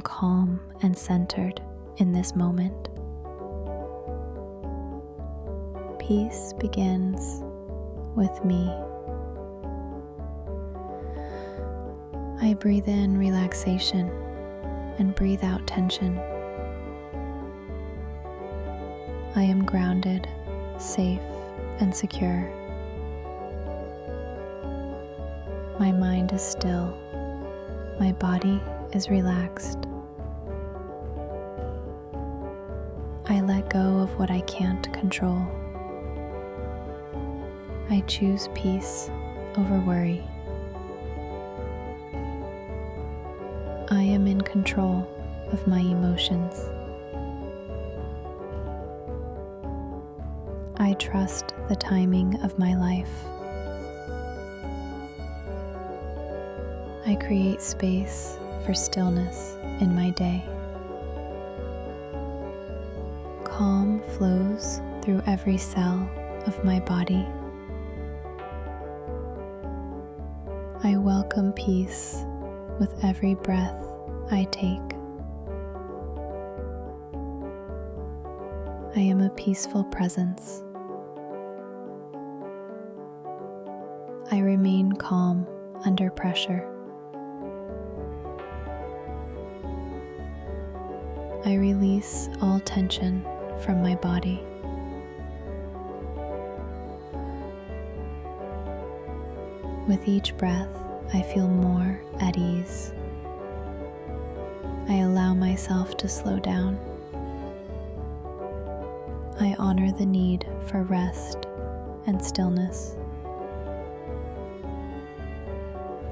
calm and centered in this moment. Peace begins with me. I breathe in relaxation and breathe out tension. I am grounded, safe, and secure. My mind is still. My body is relaxed. I let go of what I can't control. I choose peace over worry. I am in control of my emotions. I trust the timing of my life. I create space for stillness in my day. Calm flows through every cell of my body. I welcome peace with every breath I take. I am a peaceful presence. I remain calm under pressure. I release all tension from my body. With each breath, I feel more at ease. I allow myself to slow down. I honor the need for rest and stillness.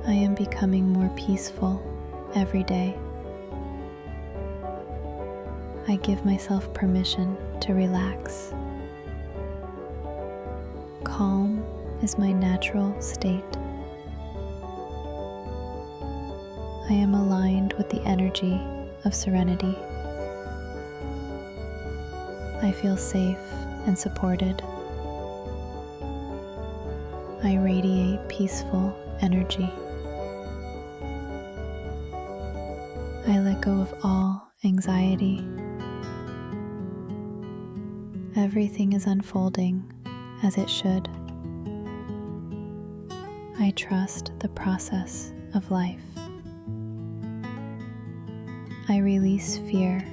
I am becoming more peaceful every day. I give myself permission to relax. Calm is my natural state. I am aligned with the energy of serenity. I feel safe and supported. I radiate peaceful energy. I let go of all anxiety. Everything is unfolding as it should. I trust the process of life. I release fear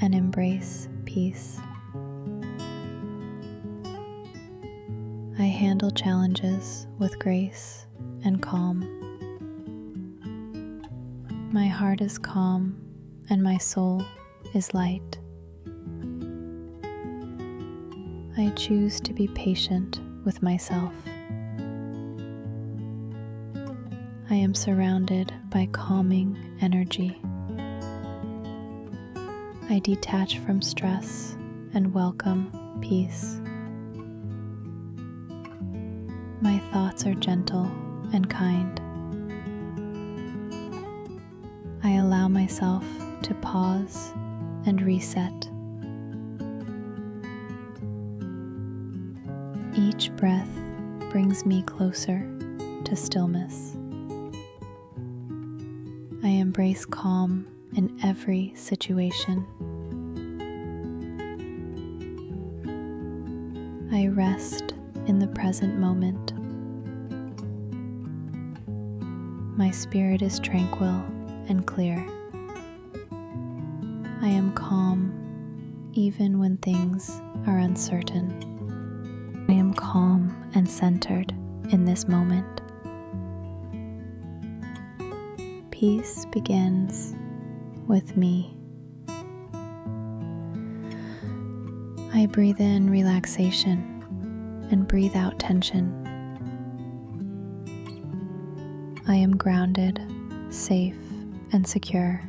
and embrace peace. I handle challenges with grace and calm. My heart is calm and my soul is light. I choose to be patient with myself. I am surrounded by calming energy. I detach from stress and welcome peace. My thoughts are gentle and kind. I allow myself to pause and reset. Each breath brings me closer to stillness. I embrace calm in every situation. I rest in the present moment. My spirit is tranquil and clear. I am calm even when things are uncertain. I am calm and centered in this moment. Peace begins with me. I breathe in relaxation and breathe out tension. I am grounded, safe, and secure.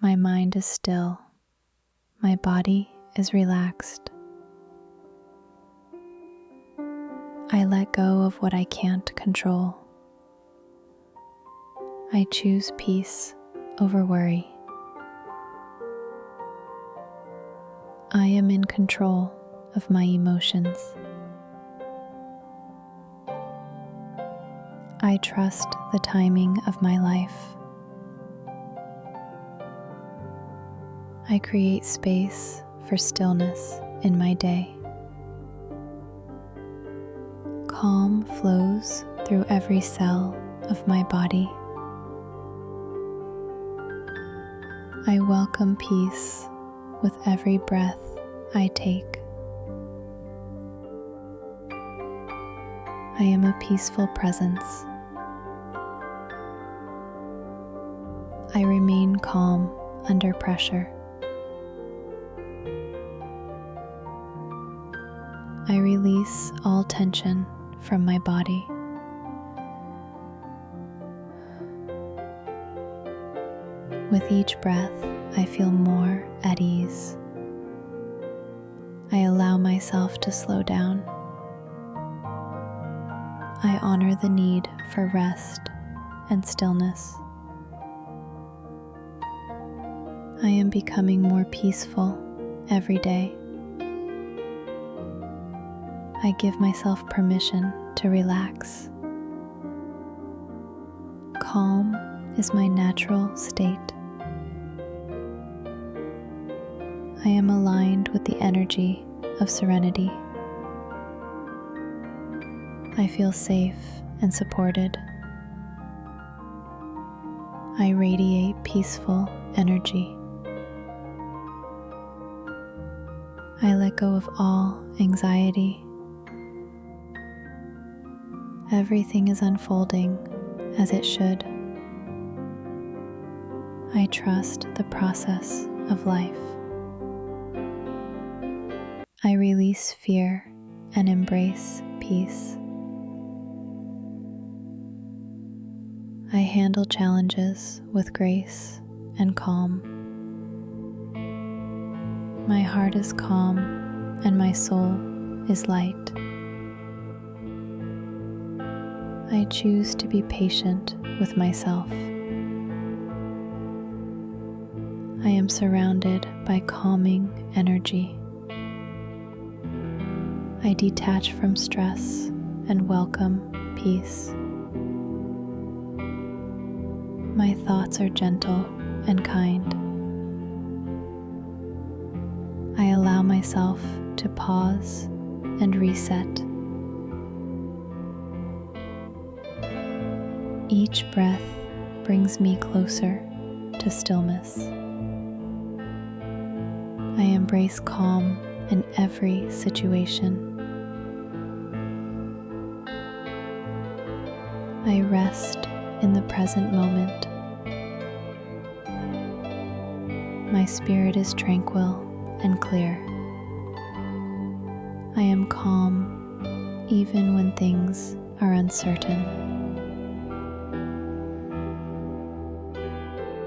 My mind is still. My body is relaxed. I let go of what I can't control. I choose peace over worry. I am in control of my emotions. I trust the timing of my life. I create space for stillness in my day. Calm flows through every cell of my body. I welcome peace with every breath I take. I am a peaceful presence. I remain calm under pressure. I release all tension from my body. With each breath, I feel more at ease. I allow myself to slow down. I honor the need for rest and stillness. I am becoming more peaceful every day. I give myself permission to relax. Calm is my natural state. I am aligned with the energy of serenity. I feel safe and supported. I radiate peaceful energy. I let go of all anxiety. Everything is unfolding as it should. I trust the process of life. I release fear and embrace peace. I handle challenges with grace and calm. My heart is calm and my soul is light. I choose to be patient with myself. I am surrounded by calming energy. I detach from stress and welcome peace. My thoughts are gentle and kind. I allow myself to pause and reset. Each breath brings me closer to stillness. I embrace calm in every situation. I rest in the present moment. My spirit is tranquil and clear. I am calm even when things are uncertain.